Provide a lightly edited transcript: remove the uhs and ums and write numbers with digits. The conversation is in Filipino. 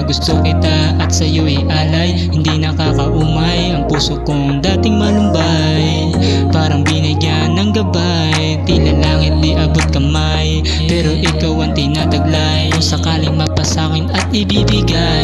na gusto kita at sa'yo'y alay. Hindi nakakaumay ang puso kong dating malumbay. Parang binigyan ng gabay, tila langit di abot kamay. Pero ikaw ang tinataglay, kung sakaling mapasakin at ibibigay.